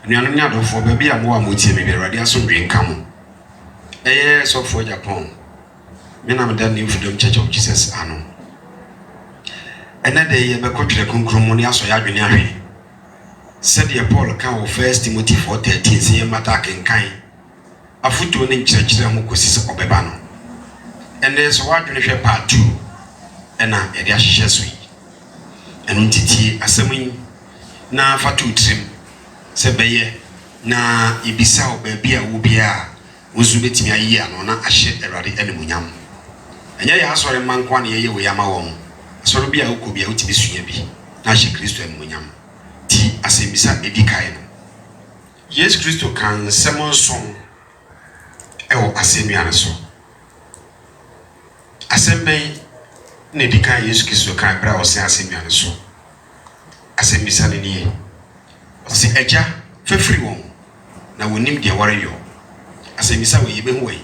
Nnuanu nya adofo baabi a mo a motie me Awurade asomdwe nka mo. So for Japan. Me na me da New Freedom Church of Jesus ano. Ena de ye be kotwere konkrom ne aso ya adwene ahwe. Said ye Paul ka wo 1 Timothy 4:13 say mata kenkan. Afuto ne nkyerɛkyerɛ ho kosi se obeba no. Ene so wadwene hwɛ part 2. Ena ye de ahyehyɛ so yi. Eno ntiti asɛm yi na fatu trim se beye na ibisa obaabi a wo bia wozu betimi ayi ano na ahye Awurade animunyam. Enya ya asɔre mankwa na ye wo yama wɔn. Asɔre bia wo ko bia wo tibi sua bi na ahye Kristo animunyam. Ti asɛmbisa edikai no. Yesu Kristo kan semon son ewo asɛmia no so. Asɛmben na edikai Yesu Kristo kan bra wo se asɛmia no so. Asɛmbisa ne nie. Si eja fefiri wɔn na wonim de ware yo. Asɛmbisa wo yebe ho wai.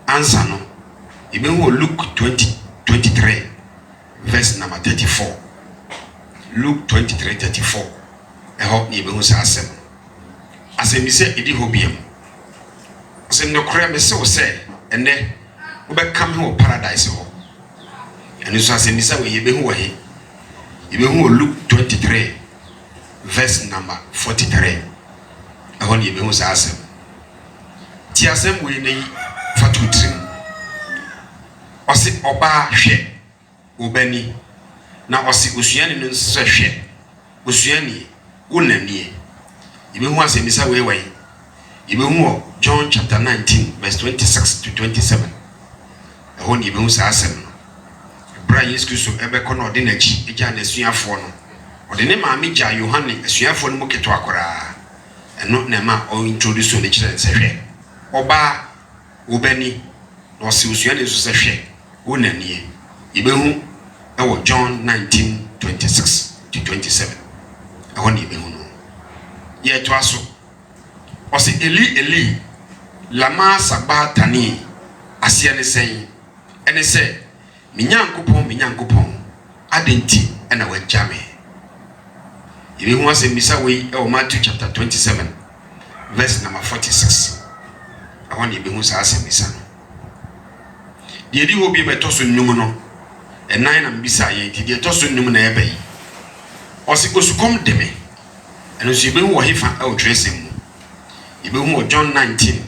Answer no yebe ho Luke 20:23 verse number 34. Luke 23:34. Eho ni yebe ho sa asɛm. Asɛmbisa edi ho biem. Asɛm no kora me se wo sɛ ene wo be kam ho paradise ho. Eno so asɛmbisa wo yebe ho wai. Yebe ho Luke 23 verse number 43. Eho ni yebe ho sa asɛm. Ti asɛm we nei fatu trim. Osi oba hwɛ obani na osi osuani no nso hwɛ osuani wonanie. Yebe ho asɛmisa we wai. Yebe ho John chapter 19 verse 26 to 27. Eho ni yebe ho sa asɛm no. Bra Yesu Kristo ebekɔ na ɔde n'akyi egya na asuafo no. Ɔde ne maame gya Yohane asuafo no mo keto akora. Eno na ma o introduce ne kyerɛ nsɛ hwɛ. Oba obani na ɔsi osuani nso sɛ hwɛ wonanie. Yebe ho ewo John 19:26 to 27. Eho ni yebe ho no. Ye to aso. Ɔsi Eli Eli lama sabachthani asia ne sɛn. Ene sɛ minyankopɔn adenti ena wagya me. Yebe ho asɛmbisa we ewo Matthew chapter 27 verse number 46. Eho ni yebe ho sa asɛmbisa no. De edi ho bi beto so nnum no. Enan na mbisa ye ti de to so nnum na eba yi. Ɔsi osukom de me. Eno so yebe ho wɔ hefa ewo tresem mu. Yebe ho John 19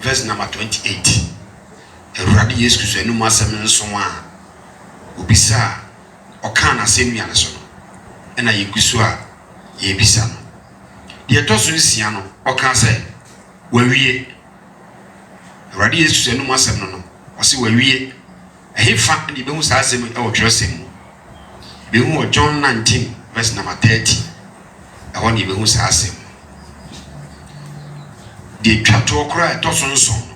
verse number 28. Awurade Yesu Kristo enu masɛm nso a obisa ɔka na asɛm ya ne so no. Ena yekusu a ye bisa no. De to so nsia no ɔka sɛ wawie. Awurade Yesu Kristo enu masɛm no. Ɔsi wawie. Ehefa ndi be hu sa asɛm ɛwɔ twerɛsɛm mu. Be hu John 19 verse number 30. Ɛwɔ ni be hu sa asɛm. De twato okra ɛtɔ so nso.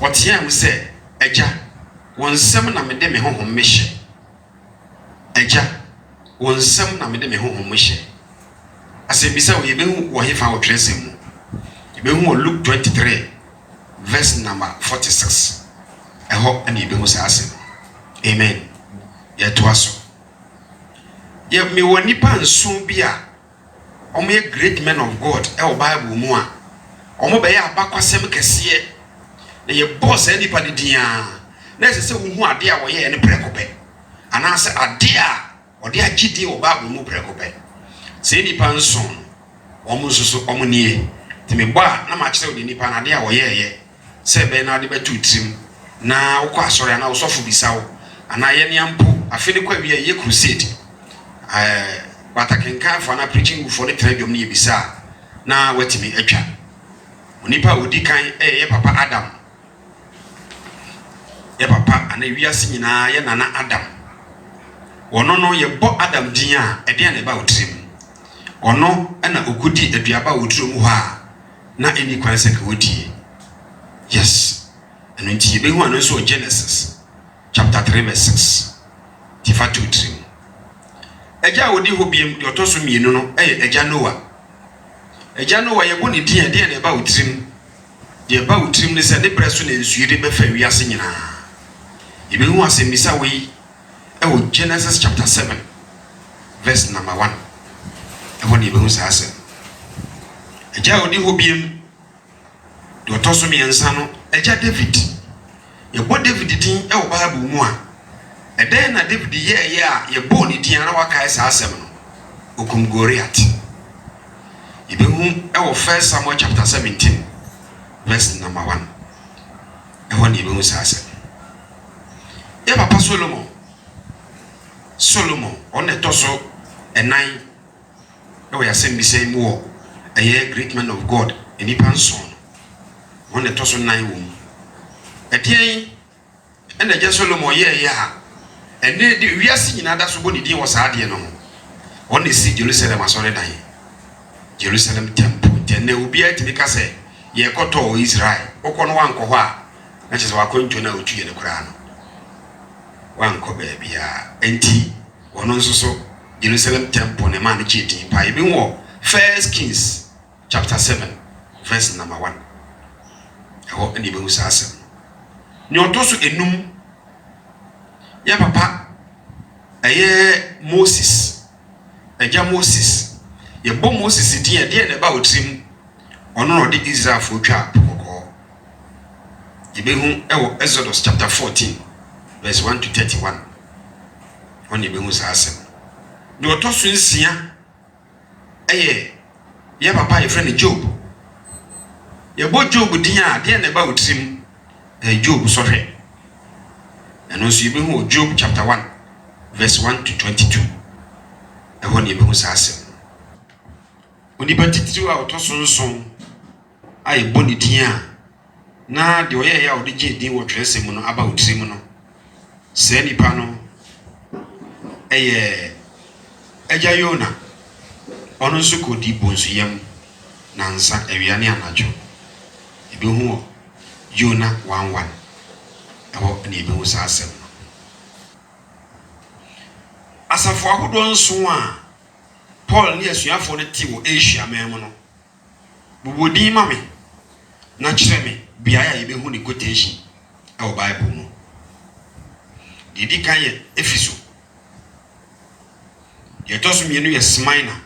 Wɔteam sɛ agya wɔn nsɛm na mede me honhom me hyɛ. Agya wɔn nsɛm na mede me honhom me hyɛ. Asɛmbisa wo yebe hu wɔ hefa wɔ twerɛsɛm mu. Yebe hu Luke 23 verse number 46. Eho and yebe hu sa asɛm. Amen. Ye to aso. Ye me wɔ nipa nso bi a ɔmo ye great men of God ɛwɔ Bible mu a ɔmo bɛyɛ abakwasɛm kɛseɛ. Na ye boss nipa de dia na ɛsɛ sɛ wo hu ade a wɔyɛ ne prekopɛ. Ana sɛ ade a ɔde agyidi wɔ Bible mu prekopɛ. Sɛ nipa nso ɔmo nso so ɔmo nie. Ti me bɔ a na ma kyerɛ wo de nipa na ade a wɔyɛ yɛ. Sɛ bɛ na ade bɛtu trim na wokɔ asɔre ana wosɔfo bisa wo ana yɛ niampo afi ne kwa wi yɛ crusade batakenkan fa na preaching for the trade dom ne bisa na watimi atwa onipa odi kan yɛ papa Adam yɛ papa ana wiase nyinaa yɛ nana Adam ɔno no yɛ bɔ Adam din a ɛde na ba otrim ɔno ɛna okudi aduaba otrim hɔ a na eni kwan sɛ ka wodie. Yes. And when you begin also Genesis chapter 3 verse 6. Tifa 2:3. Eja wodi hobiem de otoso mienu no eja Noah. Eja Noah ye boni din na ba utrim. De ba utrim ne se ne breso na nsuye de befa wiase nyina. Ye be hu asɛmmisa we ewo Genesis chapter 7 verse number 1. E woni ye be hu sa asɛm. agya odi ho biem de otoso miensa no agya David yebo David din e wo Bible mu a eden na David ye a yebo ni din na wakae sa asem no okum Goliath ibehu e wo 1 Samuel chapter 17 verse number 1 e ho ni ibehu sa asem ya papa Solomon on etoso enan e wo yasem bi say mu wo a great man of God enipa nson on etoso nan wo etien ena je Solomon ye ya ene de wiase nyina da so boni din wo sa ade no on si Jerusalem asore dan Jerusalem temple tene obi atimi ka se ye koto Israel okono wanko ho a na chese wakonto na otuye ne kura no wanko ba bia enti wono nso Jerusalem temple ne man chiti pa ibi wo 1 Kings chapter 7 verse number 1 eho eni be usase ni otoso enum ya papa Moses eja Moses ye bo Moses din e ne ba otrim ono no de Israel fo twa kokko ibehu ewo Exodus chapter 14 verse 1 to 31 oni be usase ni otoso nsia ya papa ye friend Job ye bo Job din a de ne ba otrim Job so hwe and also you be Job chapter 1 verse 1 to 22 e ho ni be hu sase oni batitiri a otoso nson ai boni din a na de oye ya odi je din wo twese mu no aba otiri mu no se nipa no eja Yona ono nso ko di bonsu yam nansa ewiane anajo e be hu Yona 1:1 ewo ni be hu sase asafo ahodo nso a Paul ni asuafo ne ti wo Asia memu no bubodin ma me na kire me bia ya be hu ni quotation e wo Bible mu didi kan ye Efeso ye toso mienu ye Smyrna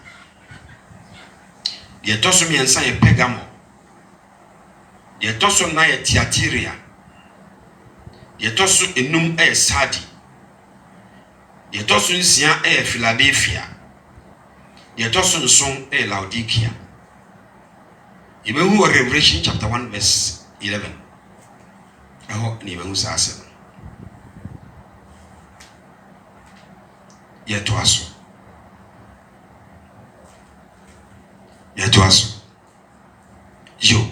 ye toso miensa ye Pergamo ye toso na ye Thyatira ye toso enum e Sardi ye toso nsia e Philadelphia ye toso nson e Laodicea ibe hu Revelation chapter 1 verse 11 aho ni be hu sase ye toaso yo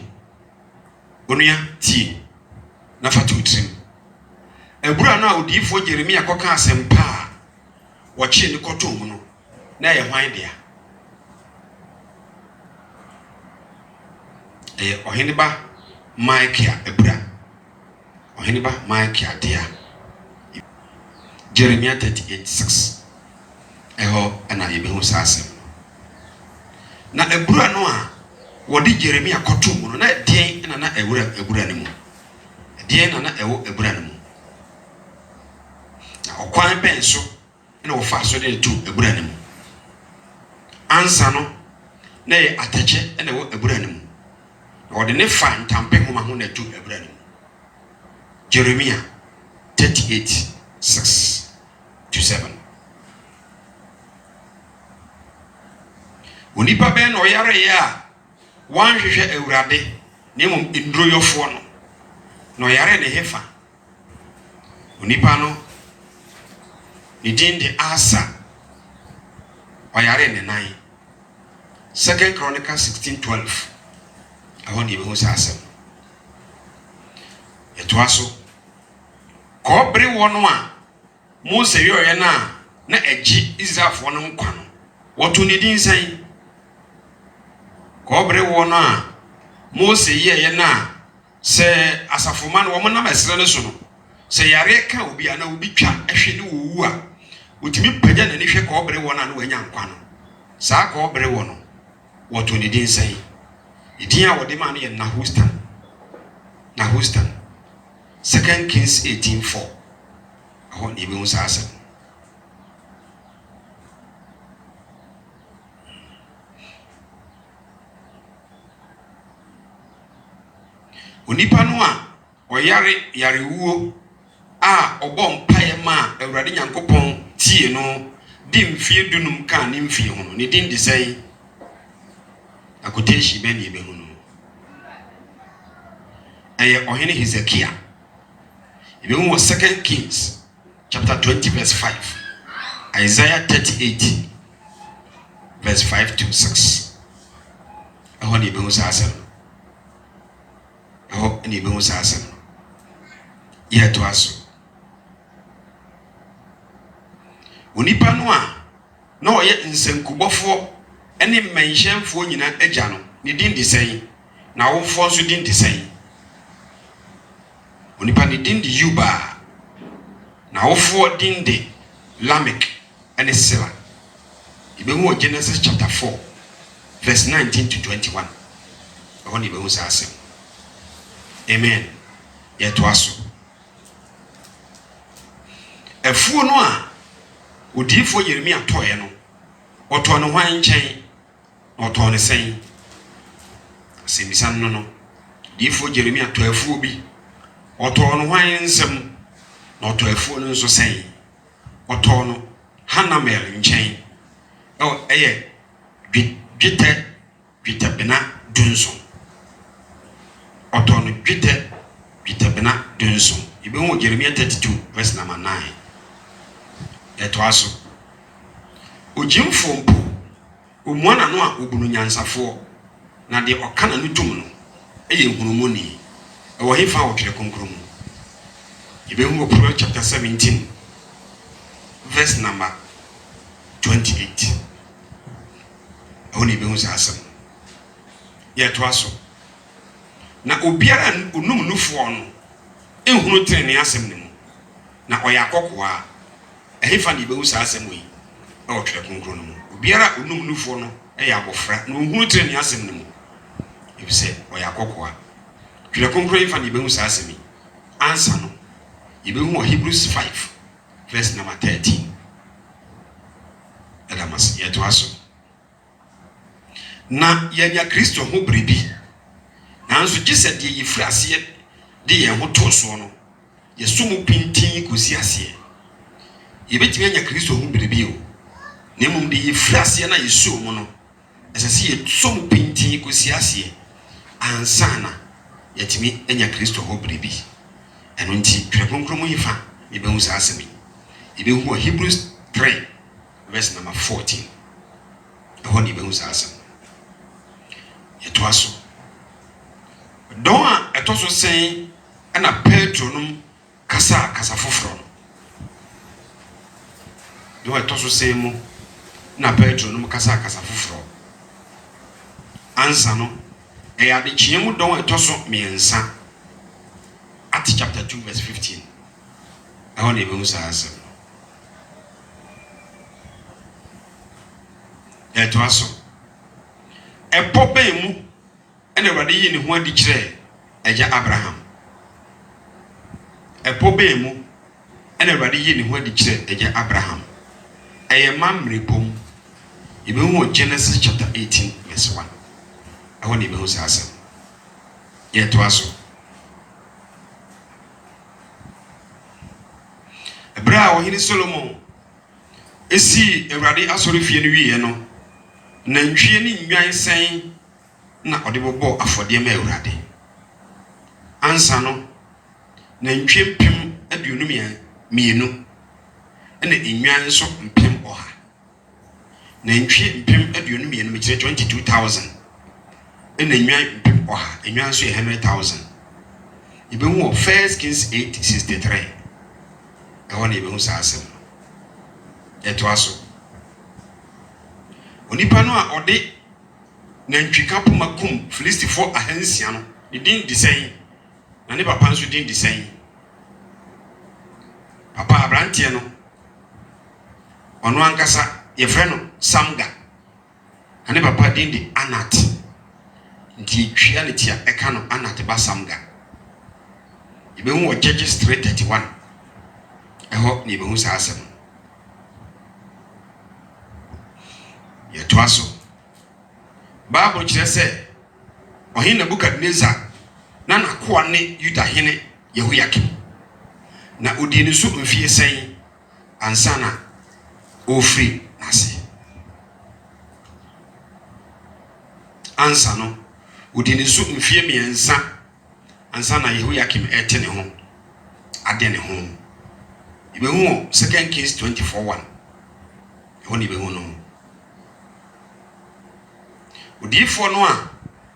onuya ti na fatu trim ebura na odifo Jeremia koka asempa wo chi ni koto mu no na ye hwan dia ohiniba Micah ebura ohiniba Micah dia Jeremia 38:6 eho ana ye be hu sase na ebura no a wodi Jeremia koto mu no na den na ebura ne mu den na ewo ebura ne mu na okwan benso na wo fa so de tu ebura ne mu ansa no na ye atache na ewo ebura ne mu na wodi ne fa ntampe homa ho na tu ebura ne mu Jeremia 38:6 to 7 onipa ben no yare ya wan hwehwe Awurade ne mum ndroyofo no yare ne hefa onipa no idin de Asa oyare ne nan 2 Chronicles 16:12 awon ye be hu sase etoaso ko bre wono a Mose yoye na eji Israelfo no nkwa no woto ne din san ko bre wono a Mose ye na se asafoma no wo na mesre ne so no se yare ka obi ana obi twa ehwe ne wowu a otimi pagya na ne hwe ko bre wono na wanya nkwa no saa ko bre wono woto ne din san idin a wode ma no ye Nahustan 2 Kings 18:4 aho ne be hu sase onipa no a oyare yarewuo a obom paye ma Awurade Nyankopɔn tie no di mfie dunum ka ne mfie ho no ne din de sɛn akoteshi be ne be hu no eye ohene Hezekiah ebe hu 2 Kings chapter 20 verse 5, Isaiah 38 verse 5 to 6. Eho ne be hu sa asem eho ne be hu sa asem ye to aso onipa no a na oye nsankubofo ene menhyenfo nyina agya no ne din de sɛn na wofo nso din de sɛn onipa ne din de Yuba na wofo din de Lamek ene Sela ibehu Genesis chapter 4 verse 19 to 21. Eho ne behu sa asem amen ye to aso efuo no a odifo Yeremia toye no oto no hwan nkyɛn na oto ne sɛn asemisan no difo Yeremia to afuo bi oto no hwan nsɛm na oto afuo no nso sɛn oto no Hanamel nkyɛn ɛyɛ dwetɛ bena dunso oto no dwetɛ bena dunso ibehu Jeremia 32 verse number 9. Eto aso ojimfo mpo omuana no a obunu nyansafo na de okana no tum no eye hunumoni ewo hefa otwere konkrom ibehu Proverbs chapter 17 verse number 28. Oni behu sa asem ye to aso na obiara onum nufo no ehunu trene asem ne mu na oya kokoa ehefa ne behu sa asem yi e otwere konkro no mu obiara onum nufo no e ya abofra na ohunu trene asem ne mu ebise oya kokoa twere konkro efa ne behu sa asem yi ansa no ibehu Hebrews 5 verse number 13. Adamas ye to aso na yanya Kristo ho brebi nanso gise de yifra ase de ye ho to so no ye sumu pintin kosi ase yebetimi anya Kristo ho brebi o na mum de yifra ase na yesu mu no esese ye sumu pintin kosi ase ansana yetimi anya Kristo ho brebi eno nti twekronkrom yifa yebehu sa asemi yebehu Hebrews 3 verse number 14. Eho ni behu sa asem yeto aso don a etoso sen na Petro num kasa foforo don etoso sen mu na Petro num kasa foforo ansa no e ya de chiemu don etoso miensa at chapter 2 verse 15. Eho ni behu sa asem yeto aso epo ben mu ene Awurade yi ne ho adi kire agya Abraham epo ben mu ene Awurade yi ne ho adi kire agya Abraham eye mamre bom ibehu Genesis chapter 18 verse 1. Eho ne behu sa asem yeto aso Ebra ohini Solomon esi Awurade asori fie no wiye no na ntwie ni nwan sen na odebobo afode ma Awurade ansa no na ntwie mpem aduonum mienu ene nwan so mpem oha na ntwie mpem aduonum mienu me kire 22,000 ene nwan mpem oha nwan so 100,000 ibehu 1 Kings 8:63. Eho na ibehu sa asem eto aso onipa no a ode na ntwika poma kum Filistifo ahansia no ne din de sɛn na ne papa nso din de sɛn papa abrantie no ono ankasa ye frɛ no Samga na ne papa din de Anat nti twia ne tia eka no Anat ba Samga ibehu Judges 3:31. Eho ni ibehu sa asem yeto aso Bible kire se ohin Nebukadnezar na nakoa ne Yuda hene Yehoiakim na odi ne so mfie sen ansa na ofri nase ansa no odi ne so mfie miensa ansa na Yehoiakim ete ne ho ade ne ho ibe hu 2 Kings 24:1 ho ni be hu no odi fo no a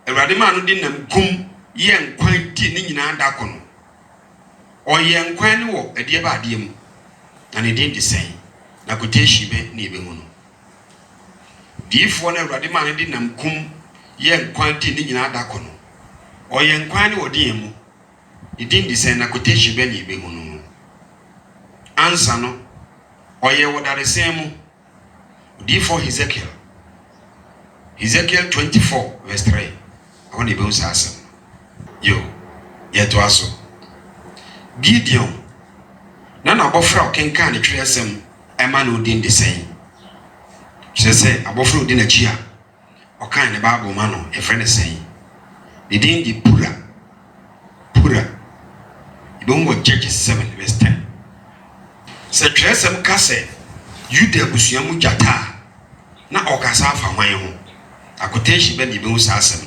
Awurade ma no di nam kum ye nkwan ti ni nyina da ko no oye nkwan ne wo adie ba adie mu na ne din di sen na koteshi be ni be hu no di fo na Awurade ma no di nam kum ye nkwan ti ni nyina da ko no oye nkwan ne wo di mu ne din di sen na koteshi be ni be hu no ansa no oye wo dare sen mu di fo Ezekiel 24:3 I want to be asem yo yeto aso Gideon na abofra okenkan ne twere asem ema na odin de sen se abofra odin achi a okan ne Bible ma no e frɛ ne sen the din di Pura ibon wo Judges 7:10 se twere asem ka se Yuda abusua mu jata na okasa afa hwan ho akoteshi be ni be asem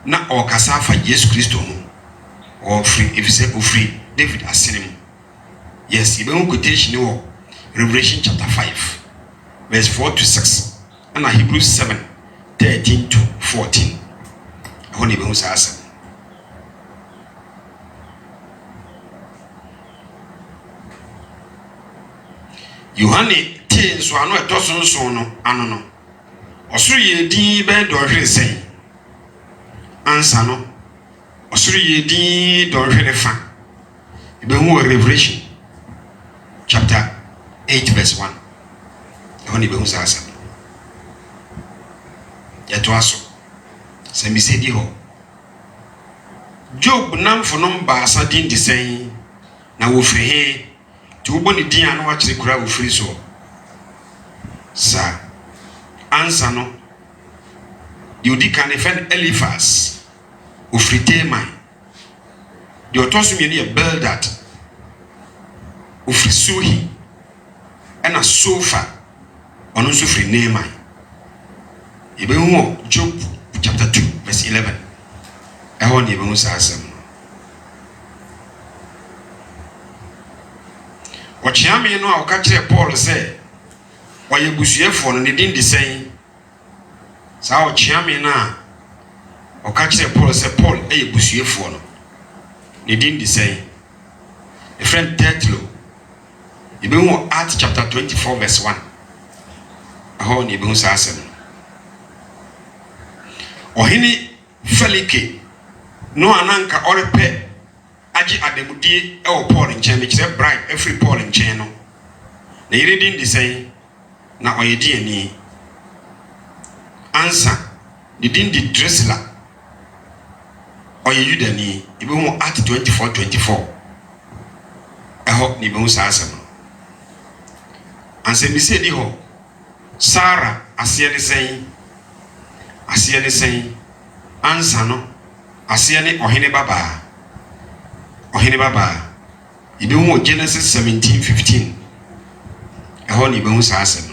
na okasa afa Yesu Kristo ho or free if you say free David asenem yes you be quotation ni wo Revelation chapter 5:4-6 and Hebrews 7:13-14 ho ni be asem Yohane tie so ano etoso no ano no osuru ye din be do hwere sen ansa no osuru ye din do hwere fa ibe hu Revelation chapter 8:1 oni be hu sasa ya to aso se mi se di ho Job nam fo no ba asa din di sen na wo firi he ti wo boni din anu a kire kura wo firi so sa ansa no yodi kan efen Eliphaz ofrite man de otoso mi ne Bildad ofrisuhi ena Sofa ono so fri Neman ibe hu Job chapter 2:11 eho ni ibe hu sasem ochiame no a oka kire Paul se oye busuefo no ne din di sen sa ochiame na oka kire Paul se Paul eye busuefo no ne din di sen a friend Tertulo ibe hu Acts chapter 24:1 aho ni ibe hu sasem ohini Felike no ananka orepe agi ademudie e o Paul nchen me kire bride every Paul nchen no na yire din di sen na oyedi ani ansa the din di Drusilla oye Yudani ibe hu Acts 24:24 eho ni be hu sasem anse mi se di ho Sarah asiye ne sen ansa no asiye ne ohene baba ibe hu Genesis 17:15 eho ni be hu sasem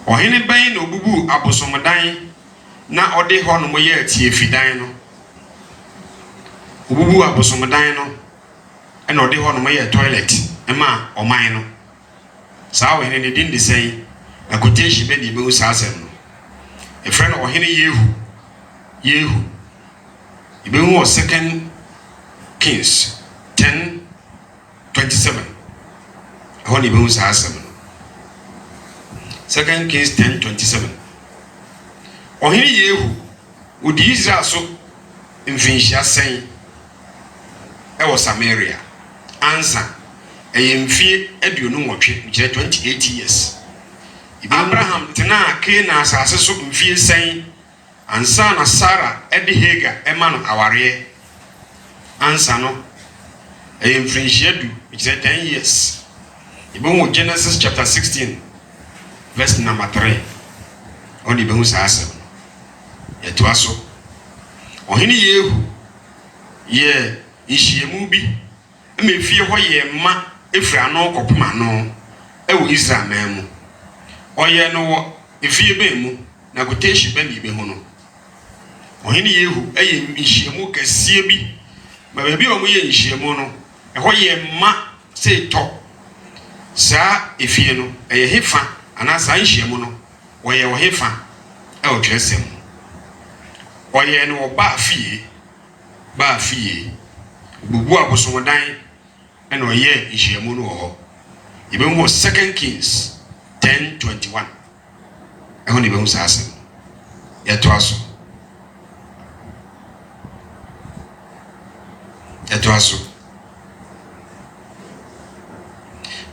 ohene ban na obubu abosomdan na ode ho no moye atie fidan no obubu abosomdan no ena ode ho no moye toilet ema oman no saa ohene ne din de sen na quotation be di be usasem no e friend ohene Yehu ibe hu 2 Kings 10:27 ho ni be usasem no 2 Kings 10:27 ohene Yehu odi Israel so mfinhia sen e wo Samaria ansa eyemfie aduonu nwotwe nkire 28 years Abraham tena Kena asase so mfie sen ansa na Sarah ede Hagar ema no aware ansa no eyemfinhia du nkire 10 years ibo Genesis chapter 16 verse number 3 ɛhɔ ne bɛhu saa asɛm yɛtoa so ɔhene Yehu yɛ nhyiamu bi mmefie hɔ yɛ mma efiri ano kɔpem ano ɛwɔ Israel man mu ɔyɛ no wɔ efie bɛn mu na quotation bɛn ne bɛhu no ɔhene Yehu ɛyɛ nhyiamu kɛseɛ bi ma baabi a wɔn yɛ nhyiamu no ɛhɔ yɛ mma sɛ tɔ saa efie no ɛyɛ hefa anaa saa nhyiamu no wɔyɛ wɔ hefa ɛwɔ Twerɛsɛm ɔyɛ no wɔ baa fie bubu abosomdan ɛna ɔyɛ nhyiamu no wɔ hɔ yɛbɛhu wɔ 2 Kings 10:21 ɛhɔ ne bɛhu saa asɛm yɛtoa so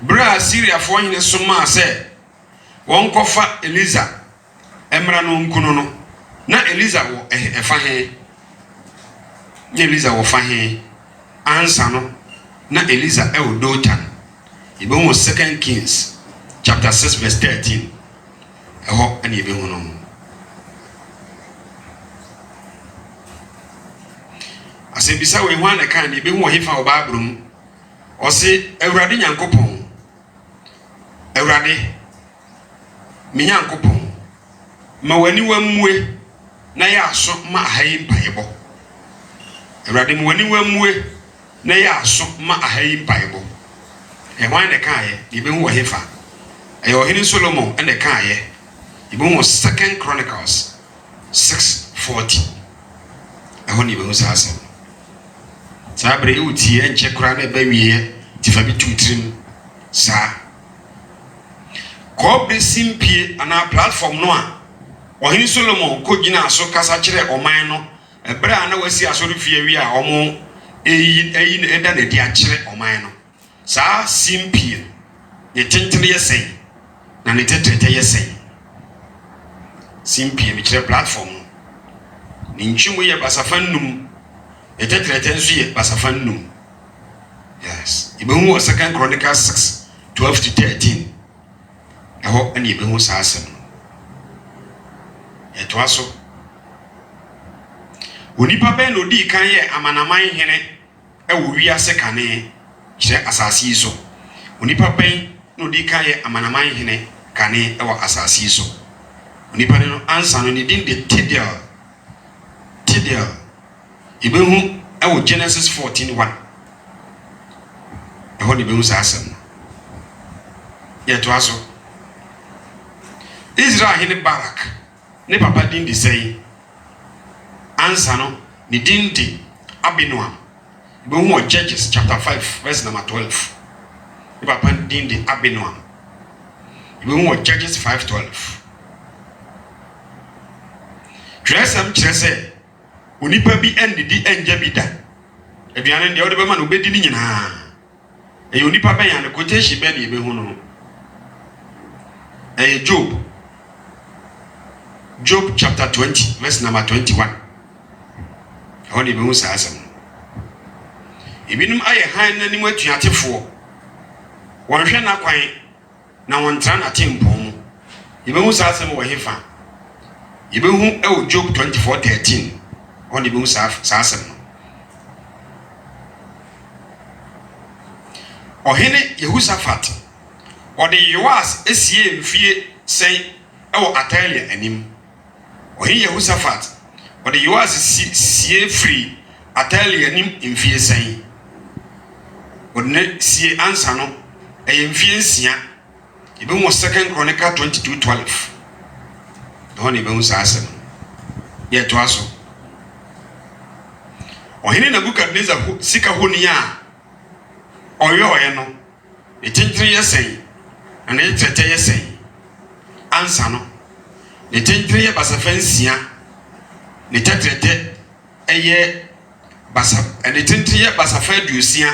bere a Syriafoɔ nyine somaa sɛ wɔn kɔfa Elisa ɛmmra no nkunu no na Elisa wɔ ɛfa he na Elisa wɔ fa he ansa no na Elisa ɛwɔ Dotan yɛbɛhu wɔ 2 Kings chapter 6 verse 13 ɛhɔ ɛne yɛbɛhu no asɛmbisa wɔ ɛho ana kan ne yɛbɛhu wɔ hefa wɔ Baaburo mu ɔse Awurade Nyankopɔn Awurade me Nyankopɔn ma w'ani wammue na yɛ aso ma ahayi mpaebɔ Awurade ma w'ani wammue na yɛ aso ma ahayi mpaebɔ ɛho ana kaayɛ yɛbɛhu wɔ hefa ɛyɛ ɔhene Solomon ɛna kaayɛ yɛbɛhu wɔ 2 Chronicles 6:40 ɛhɔ ne yɛbɛhu saa asɛm saa bere yɛwɔ tie nkyɛ koraa na ɛbɛ wieɛ tifa bi tumtirim saa kɔɔbere simpie anaa platform no a ɔhene Solomon kɔgyina so kasa kyerɛ ɔman no ɛbere a na wasi asɔre fie awie a ɔmo ɛyi ɛda n'adi akyerɛ ɔman no saa simpie ne tentene yɛ sɛn na ne tɛtɛtɛ yɛ sɛn simpie me kyerɛ platform no ne ntwimu yɛ basafa nnum ne tɛtɛtɛ nso yɛ basafa nnum yes yɛbɛhu wɔ 2 Chronicles 6:12-13 ɛhɔ ɛne yɛbɛhu saa asɛm no yɛtoa so onipa bɛn na odi kan yɛ amanaman hene ɛwɔ wiase kane kyerɛ asase yi so onipa bɛn na odi kan yɛ amanaman hene kane ɛwɔ asase yi so onipa no ansa no ne din de Tidal yɛbɛhu ɛwɔ Genesis 14:1 ɛhɔ ne bɛhu saa asɛm no yɛtoa so Israel hene Barak ne papa din de sɛyi ansa no ne din de Abinoam yɛbɛhu wɔ Judges chapter 5 verse number 12 ne papa din de Abinoam yɛbɛhu wɔ Judges 5:12 Twerɛsɛm kyerɛ sɛ onipa bi ɛndidi ɛngya bi da aduane deɛ wode bɛma no wobɛdi ne nyinaa ɛyɛ onipa bɛn a ne quotation bɛn ne yɛbɛhu no ɛyɛ Job chapter 20 verse number 21 ɛhɔ ne yɛbɛhu saa asɛm ebinom ayɛ han n'anim atuatefoɔ wɔnhwɛ n'akwan na wɔntra n'atempɔn mu yɛbɛhu saa asɛm wɔ hefa yɛbɛhu ɛwɔ Job 24:13 ɛhɔ ne yɛbɛhu saa asɛm no ɔhene Yehosaphat ɔde Yoas esie mfie sɛn ɛwɔ Atalia anim ɔhene Yehosaphat ɔde Yoas sie free Atalia anim mfie sɛn ɔde ne sie ansa no ɛyɛ mfie nsia yɛbɛhu 2 Chronicles 22:12 ɛhɔ ne yɛbɛhu saa asɛm yɛtoa so ɔhene Nebukadnezar sika honi a ɔyɛ no ne tentene yɛ sɛn na ne tɛtɛ yɛ sɛn ansa no ne tentene yɛ basafa nsia ne tɛtɛtɛ ɛyɛ ne tentene yɛ basafa aduosia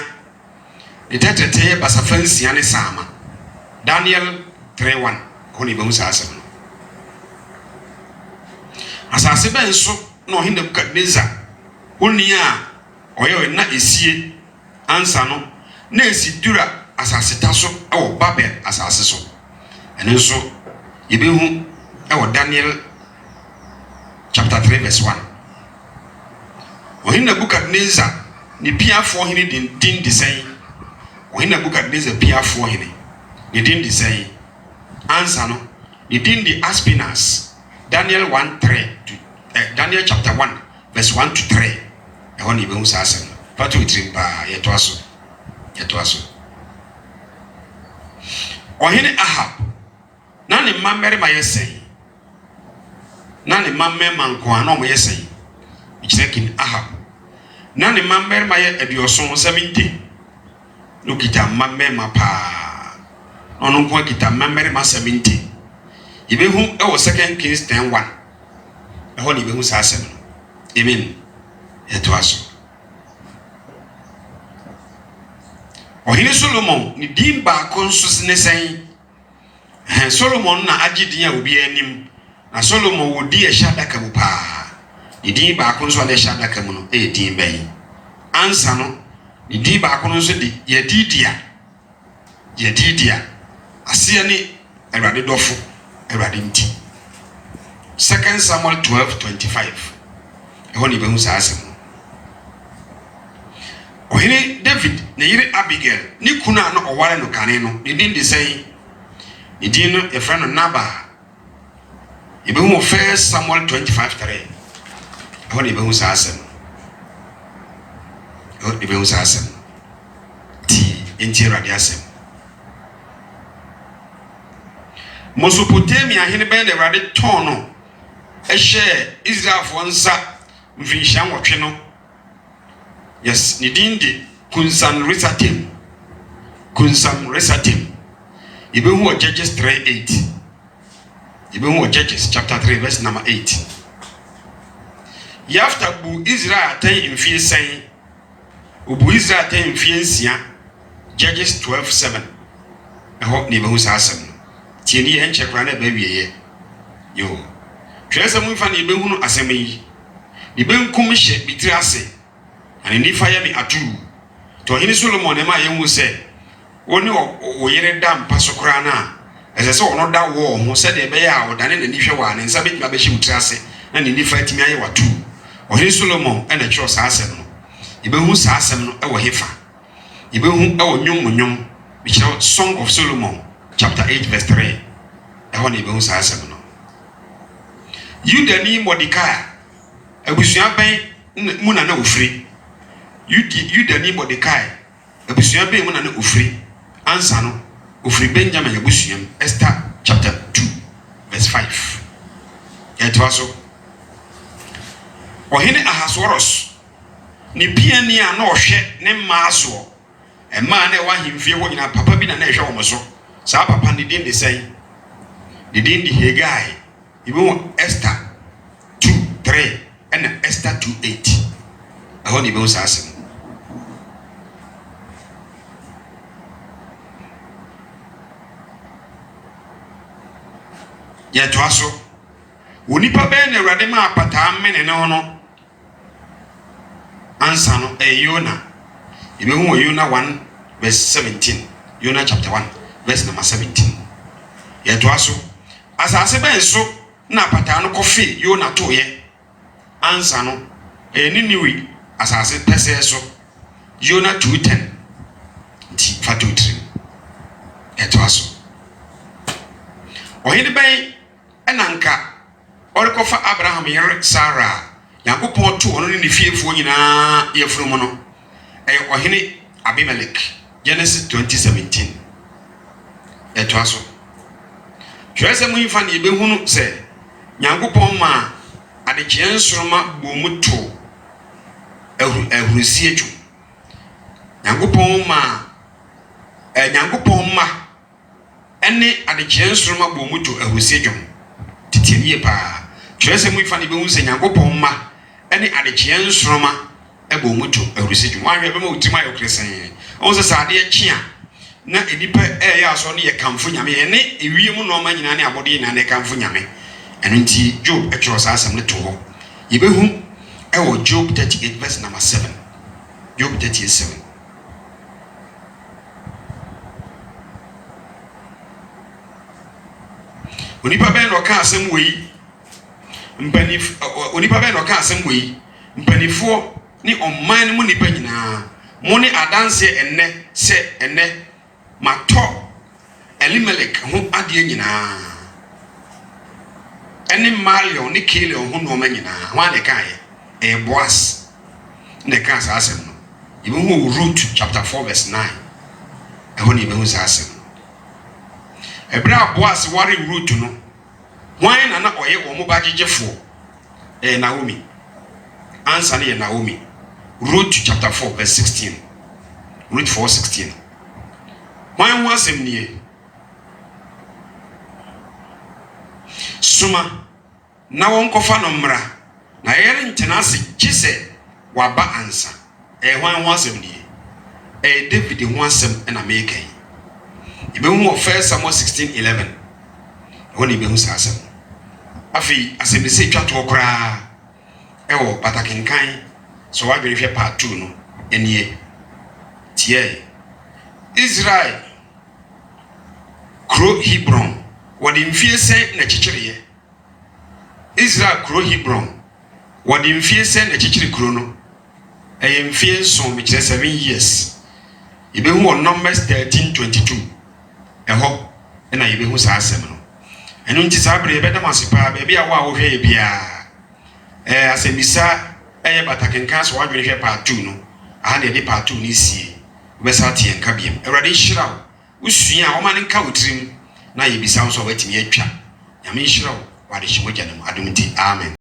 ne tɛtɛtɛ yɛ basafa nsia ne saama Daniel 3:1 hɔ ne yɛbɛhu saa asɛm no asase bɛn so na ɔhene Nebukadnezar honi a ɔyɛ na esie ansa no na esi dura asase ta so ɛwɔ Babel asase so ɛno nso yɛbɛhu ɛwɔ Daniel chapter 3 verse 1. When Nebuchadnezzar ni pia for hini din design. When Nebuchadnezzar pia for hini ni din design. Answer no ni din di Aspinas. Daniel 1:3 to Daniel chapter 1 verse 1 to 3. I want to say asem. Patu itrimpa yeto aso. Ohene Ahab na ne mammere ma yesɛn na ne mammere ma nkoa na ɔmo yesɛn King Ahab na ne mammere ma yɛ aduoson 70 no kita mammere ma pa ɔno nko kita mammere ma 70 ibehu ɛwɔ 2 Kings 10:1 ɛhɔ ne ibehu saa asɛm no amen yeto aso. Ohene Solomon ni din ba konso ne sen Solomon na agidin a obi anim na Solomon wodi e shadaka mu pa ni din ba konso na shadaka mu no e din bayi ansa no ni din ba konso de yedidia asia ni Awurade dofo Awurade nti 2 Samuel 12:25 ehɔ ni behu saa asɛm. Ohene David ne yire Abigail ni kuna no ɔware no kane no ne din de sɛn ne din no efra no Nabal. Ebehu 1 Samuel 25:3 ɛhɔ ne ebehu saa asɛm ti enti Awurade asɛm. Mesopotamia hene bɛn de Awurade tɔn no ɛhyɛ Israelfoɔ nsa mfinhyia nwɔtwe no. Yes, ni din de Kunsam Risatim. Ibehu Judges 3:8. Ibehu Judges chapter 3 verse number 8. Yafta bu Israel ten mfie sen. Obu Israel ten mfie nsia. Judges 12:7. Eho ni behu sa asem. Tie ni enche kra na ba wieye. Yo. Twese mu fa ni behu no asem yi. Ni benkum hye bitiri ase. And in if I am atu to Ohene Solomon ema yemu se woni o yere dam pasokra na ese se ono da wo ho se de be ya odane na nihwe wa ne nsa betima be hye mutrase na ne nifa atimi aye watu Ohene Solomon ena kyo sa asem no ibehu sa asem no e wo hefa ibehu e wo nwom bi kyo Song of Solomon chapter 8 verse 3 e ho ne ibehu sa asem no. Yuda ni Mordekai abusua ben muna na ofri Yuda ni Mordekai abusua ben mu na ofri ansa no ofri Benjamin abusua Esther chapter 2 verse 5 yetwaso. Ohene Ahasuerus ni piani a na ohwe ne maaso e ma na wa himfie ho nyina papa bi na na ehwe wo so saa papa ni din de sei di din di Hegai ibo Esther 2:3 and Esther 2:8 ahụ ni be usa asem. Ya twaso wonipa be na Awurade ma apata mene ne no ansa no Yona ibe hu Yona 1 verse 17 Yona chapter 1 verse number 17 ya twaso asase be nso na apata no kofi Yona to ye ansa no Niniwi asase pese so Yona 2:10 ti fatutri ya twaso ohene ben enanka orikofa Abraham yere Sarah Yakopon to ono ni fiefo nyina yefuru no ohene Abimelech Genesis 20:17 etwaso twese mu ifa ne behunu se Yakopon ma adekye nsoroma bomuto ehurisi eju Yakopon ma ene adekye nsoroma bomuto ehurisi eju titiye pa twese mu ifa ne behunu se Yakopon ma ene adekye nsoroma ebomuto ehurisi eju wanhwe be ma utima yokresen on se sade akia na enipa ya so ne ye kamfo nyame ene ewie mu no ma nyina ne abode nyina ne kamfo nyame eno nti Job ekro sa asem ne to ho yebehu ewo Job 38 verse number 7 Job 37 onipa ben no ka asem we mpanif onipa bɛ no ka asɛm wɔ yi mpanifo ni ɔman no mu nipa nyinaa mo ne adanse enne sɛ enne matɔ Elimelek ho adeɛ nyinaa ɛne Malion ne Kilion ho nɔɔma nyinaa ho ane kaayɛ Boas ne ka saa asɛm no yɛbɛhu Ruth chapter 4 verse 9 ɛhɔ ne yɛbɛhu saa asɛm no ɛberɛ a Boas ware Ruth no wan na ɔyɛ wɔn ba gyegyefoɔ Naomi answer ne Naomi Ruth chapter 4 verse 16 Ruth 4:16 wan ho asɛm nie suma na wɔn kɔfa no mmra na yɛre ntena ase gye sɛ waba ansa hwan ho asɛm nie David ho asɛm na meka yi yɛbɛhu wɔ 1 Samuel 16:11 ɛhɔ ne yɛbɛhu saa asɛm afei asɛm sɛ twa to koraa ɛwɔ patakenkan so wadwene hwɛ part 2 no ɛnie tie Israel kuro Hebron wɔde mfie sɛ na kyekyereyɛ Israel kuro Hebron wɔde mfie sɛ na kyekyere kuro no ɛyɛ mfie nson mekyerɛ 7 years yɛbɛhu wɔ Numbers 13:22 ɛhɔ ɛna yɛbɛhu saa asɛm no ɛno nti saa bere yɛbɛdam ase paa baabi a wo a wohwɛ yɛ biara asɛmisa ɛyɛ batakenka so wadwene hwɛ part 2 no aha na yɛde part 2 no sie wobɛsa te yɛnka biam Awurade nhyira wo wosua a wɔma ne nka wo tirim na yɛbisa wo so wɔatumi atwa nyame nhyira wo wade hyɛ mogya no mu adom nti amen